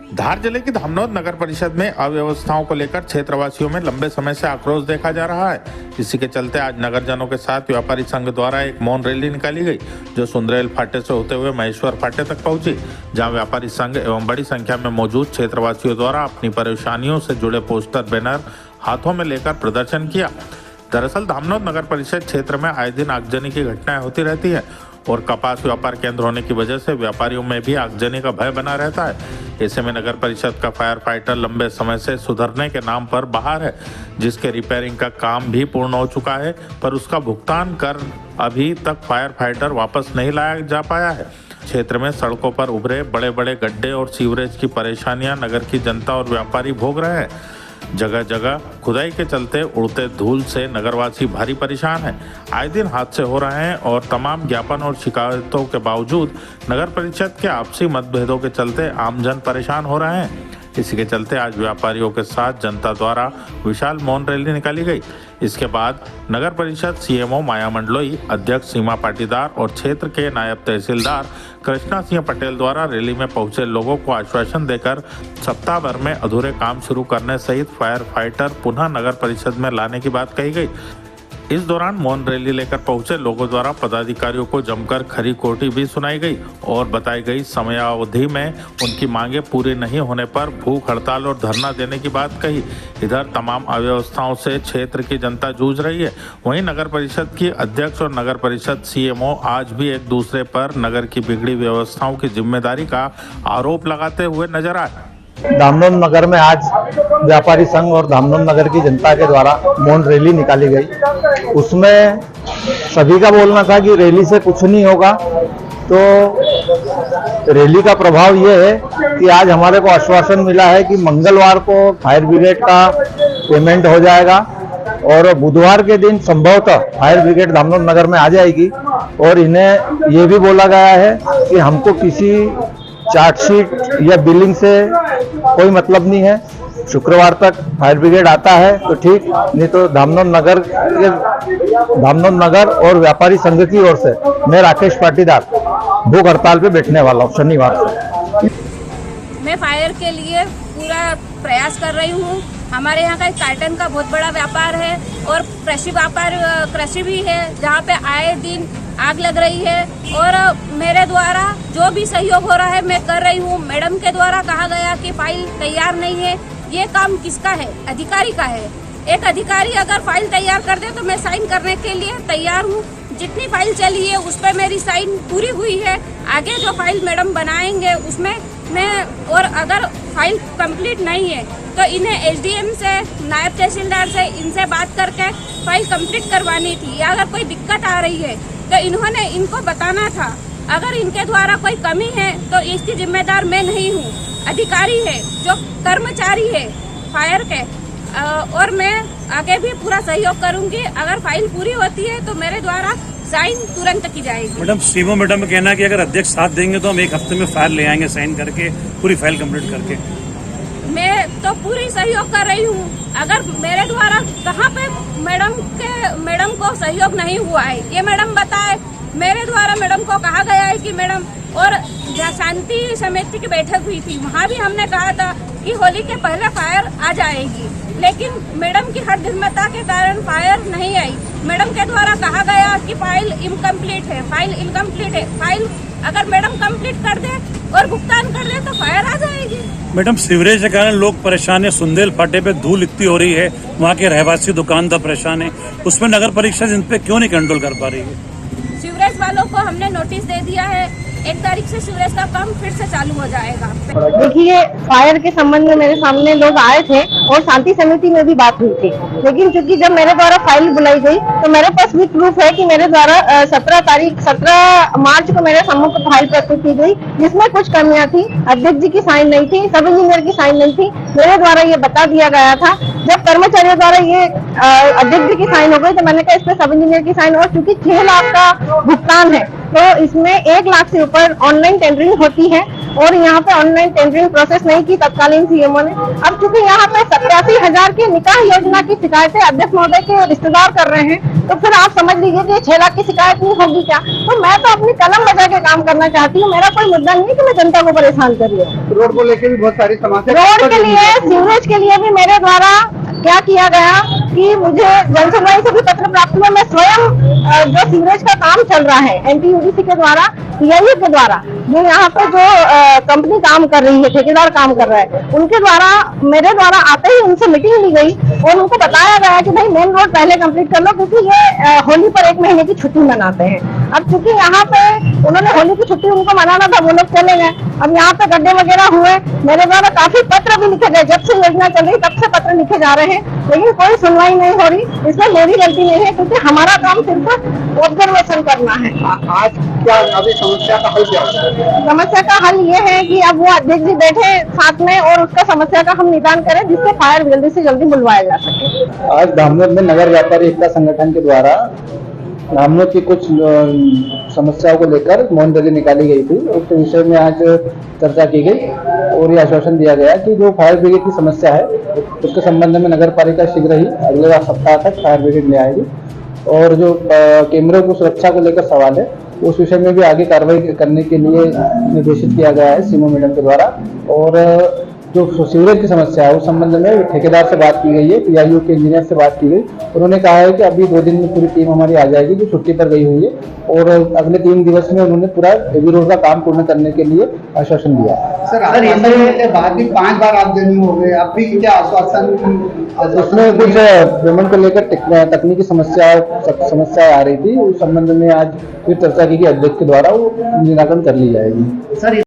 धार जिले की धामनोद नगर परिषद में अव्यवस्थाओं को लेकर क्षेत्रवासियों में लंबे समय से आक्रोश देखा जा रहा है। इसी के चलते आज नगरजनों के साथ व्यापारी संघ द्वारा एक मौन रैली निकाली गई, जो सुंदरेल फाटे से होते हुए महेश्वर फाटे तक पहुंची, जहां व्यापारी संघ एवं बड़ी संख्या में मौजूद क्षेत्रवासियों द्वारा अपनी परेशानियों से जुड़े पोस्टर बैनर हाथों में लेकर प्रदर्शन किया। दरअसल धामनोद नगर परिषद क्षेत्र में आए दिन आगजनी की घटनाएं होती रहती है और कपास व्यापार केंद्र होने की वजह से व्यापारियों में भी आगजनी का भय बना रहता है। ऐसे में नगर परिषद का फायर फाइटर लंबे समय से सुधरने के नाम पर बाहर है, जिसके रिपेयरिंग का काम भी पूर्ण हो चुका है, पर उसका भुगतान कर अभी तक फायर फाइटर वापस नहीं लाया जा पाया है। क्षेत्र में सड़कों पर उभरे बड़े बड़े गड्ढे और सीवरेज की परेशानियां नगर की जनता और व्यापारी भोग रहे हैं। जगह जगह खुदाई के चलते उड़ते धूल से नगरवासी भारी परेशान हैं। आए दिन हादसे हो रहे हैं और तमाम ज्ञापन और शिकायतों के बावजूद नगर परिषद के आपसी मतभेदों के चलते आमजन परेशान हो रहे हैं। इसी के चलते आज व्यापारियों के साथ जनता द्वारा विशाल मौन रैली निकाली गई। इसके बाद नगर परिषद सीएमओ माया मंडलोई, अध्यक्ष सीमा पाटीदार और क्षेत्र के नायब तहसीलदार कृष्णा सिंह पटेल द्वारा रैली में पहुंचे लोगों को आश्वासन देकर सप्ताह भर में अधूरे काम शुरू करने सहित फायर फाइटर पुनः नगर परिषद में लाने की बात कही गई। इस दौरान मौन रैली लेकर पहुंचे लोगों द्वारा पदाधिकारियों को जमकर खरी खोटी भी सुनाई गई और बताई गई समयावधि में उनकी मांगे पूरी नहीं होने पर भूख हड़ताल और धरना देने की बात कही। इधर तमाम अव्यवस्थाओं से क्षेत्र की जनता जूझ रही है। वहीं नगर परिषद की अध्यक्ष और नगर परिषद सीएमओ आज भी एक दूसरे पर नगर की बिगड़ी व्यवस्थाओं की जिम्मेदारी का आरोप लगाते हुए नजर आए। धामनोद नगर में आज व्यापारी संघ और धामनोद नगर की जनता के द्वारा मौन रैली निकाली गई। उसमें सभी का बोलना था कि रैली से कुछ नहीं होगा, तो रैली का प्रभाव ये है कि आज हमारे को आश्वासन मिला है कि मंगलवार को फायर ब्रिगेड का पेमेंट हो जाएगा और बुधवार के दिन संभवतः फायर ब्रिगेड धामनोद नगर में आ जाएगी। और इन्हें ये भी बोला गया है कि हमको किसी चार्जशीट या बिलिंग से कोई मतलब नहीं है। शुक्रवार तक फायर ब्रिगेड आता है तो ठीक, नहीं तो धामनोद नगर और व्यापारी संघ की ओर से मैं राकेश पाटीदार भूख हड़ताल पे बैठने वाला हूँ शनिवार से। मैं फायर के लिए पूरा प्रयास कर रही हूँ। हमारे यहाँ का एक कार्टन का बहुत बड़ा व्यापार है और कृषि भी है, जहाँ पे आए दिन आग लग रही है और मेरे द्वारा जो भी सहयोग हो रहा है मैं कर रही हूँ। मैडम के द्वारा कहा गया कि फाइल तैयार नहीं है। ये काम किसका है? अधिकारी का है। एक अधिकारी अगर फाइल तैयार कर दे तो मैं साइन करने के लिए तैयार हूँ। जितनी फाइल चली है उस पर मेरी साइन पूरी हुई है। आगे जो फाइल मैडम बनाएंगे उसमें मैं, और अगर फाइल कंप्लीट नहीं है तो इन्हें एसडीएम से, नायब तहसीलदार से, इनसे बात करके फाइल कंप्लीट करवानी थी। या अगर कोई दिक्कत आ रही है तो इनको बताना था। अगर इनके द्वारा कोई कमी है तो इसकी जिम्मेदार मैं नहीं हूँ, अधिकारी है जो कर्मचारी है फायर के। और मैं आगे भी पूरा सहयोग करूंगी। अगर फाइल पूरी होती है तो मेरे द्वारा साइन तुरंत की जाएगी। मैडम सीएमओ मैडम का कहना है कि अगर अध्यक्ष साथ देंगे तो हम एक हफ्ते में फाइल ले आएंगे साइन करके, पूरी फाइल कंप्लीट करके। मैं तो पूरी सहयोग कर रही हूँ। अगर मेरे द्वारा कहाँ पे मैडम को सहयोग नहीं हुआ है ये मैडम बताए। मेरे द्वारा मैडम को कहा गया है कि मैडम, और शांति समिति की बैठक हुई थी, वहाँ भी हमने कहा था कि होली के पहले फायर आ जाएगी, लेकिन मैडम की हठधर्मिता के कारण फायर नहीं आई। मैडम के द्वारा कहा गया कि फाइल इनकम्प्लीट है। फाइल अगर मैडम कंप्लीट कर दे और भुगतान कर दे तो फायर आ जाएगी। मैडम सीवरेज के कारण लोग परेशान है। सुंदेल फाटे पे धूल इतनी हो रही है, वहाँ के रहवासी दुकानदार परेशान है। उसमें नगर परिषद इन पे क्यों नहीं कंट्रोल कर पा रही है? सीवरेज वालों को हमने नोटिस दे दिया है। 1 तारीख से सीवरेज का काम फिर से चालू हो जाएगा। देखिए, फायर के संबंध में मेरे सामने लोग आए थे और शांति समिति में भी बात हुई थी, लेकिन चूंकि जब मेरे द्वारा फाइल बुलाई गई तो मेरे पास भी प्रूफ है कि मेरे द्वारा 17 मार्च को मेरे सम्मुख फाइल प्रस्तुत की गई, जिसमें कुछ कमियां थी। अध्यक्ष जी की साइन नहीं थी, सब इंजीनियर की साइन नहीं थी। मेरे द्वारा ये बता दिया गया था। जब कर्मचारियों द्वारा ये अध्यक्ष जी की साइन हो गई तो मैंने कहा इस पे सब इंजीनियर की साइन, और चूंकि 6 लाख का भुगतान है तो इसमें 1 लाख से ऊपर ऑनलाइन टेंडरिंग होती है और यहाँ पे ऑनलाइन टेंडरिंग प्रोसेस नहीं की तत्कालीन सीएमओ ने। अब चूंकि यहाँ पे 87,000 की निकाह योजना की शिकायतें अध्यक्ष महोदय के रिश्तेदार कर रहे हैं, तो फिर आप समझ लीजिए कि 6 लाख की शिकायत नहीं होगी क्या। तो मैं तो अपनी कलम बजा के काम करना चाहती हूँ, मेरा कोई मुद्दा नहीं है कि मैं जनता को परेशान कर रही हूँ। रोड को लेकर भी बहुत सारी समस्या, रोड के लिए, सीवरेज के लिए भी मेरे द्वारा क्या किया गया कि मुझे जन सुनवाई से भी पत्र प्राप्त हुआ। मैं स्वयं जो सीवरेज का काम चल रहा है एनटीयूडीसी के द्वारा, पीआईए के द्वारा, जो यहाँ पे जो कंपनी काम कर रही है, ठेकेदार काम कर रहा है, उनके द्वारा मेरे द्वारा आते ही उनसे मीटिंग ली गई और उनको बताया गया कि भाई मेन रोड पहले कंप्लीट कर लो, क्योंकि ये होली पर 1 महीने की छुट्टी मनाते हैं। अब चूंकि यहाँ पे उन्होंने होली की छुट्टी उनको मनाना था, वो लोग चले गए। अब यहाँ पे गड्ढे वगैरह हुए, मेरे द्वारा काफी पत्र भी लिखे गए, जब से योजना चल रही तब से पत्र लिखे जा रहे हैं, लेकिन कोई सुनवाई नहीं हो रही। इसमें मेरी गलती नहीं है, क्योंकि हमारा काम सिर्फ ऑब्जर्वेशन करना है। आज क्या अभी समस्या का हल क्या है? समस्या का हल ये है कि अब वो अध्यक्ष जी बैठे साथ में और उसका समस्या का हम निदान करें, जिससे फायर जल्दी से जल्दी बुलवाया जा सके। आज धामनोद में नगर व्यापारी एकता संगठन के द्वारा धामनोद की कुछ समस्याओं को लेकर मौन रैली निकाली गई थी। उस विषय में आज चर्चा की गई और ये आश्वासन दिया गया कि जो फायर ब्रिगेड की समस्या है उसके संबंध में नगर पालिका शीघ्र ही अगले सप्ताह तक फायर ब्रिगेड ले आएगी, और जो कैमरों की सुरक्षा को लेकर सवाल है उस विषय में भी आगे कार्रवाई करने के लिए निर्देशित किया गया है सीएमओ मैडम के द्वारा। और जो सीवरेज की समस्या है उस संबंध में ठेकेदार से बात की गई है, पीआईयू के इंजीनियर से बात की गई। उन्होंने कहा है कि अभी 2 दिन में पूरी टीम हमारी आ जाएगी जो छुट्टी पर गई हुई है, और अगले 3 दिवस में उन्होंने पूरा हेवी रोड का काम पूर्ण करने के लिए आश्वासन दिया। सर इसके बाद भी 5 बार आवेदन हो गए, अब भी क्या आश्वासन? उसमें कुछ पेमेंट को लेकर तकनीकी समस्या आ रही थी, उस संबंध में आज फिर चर्चा की गई अध्यक्ष के द्वारा, वो निराकरण कर ली जाएगी। सर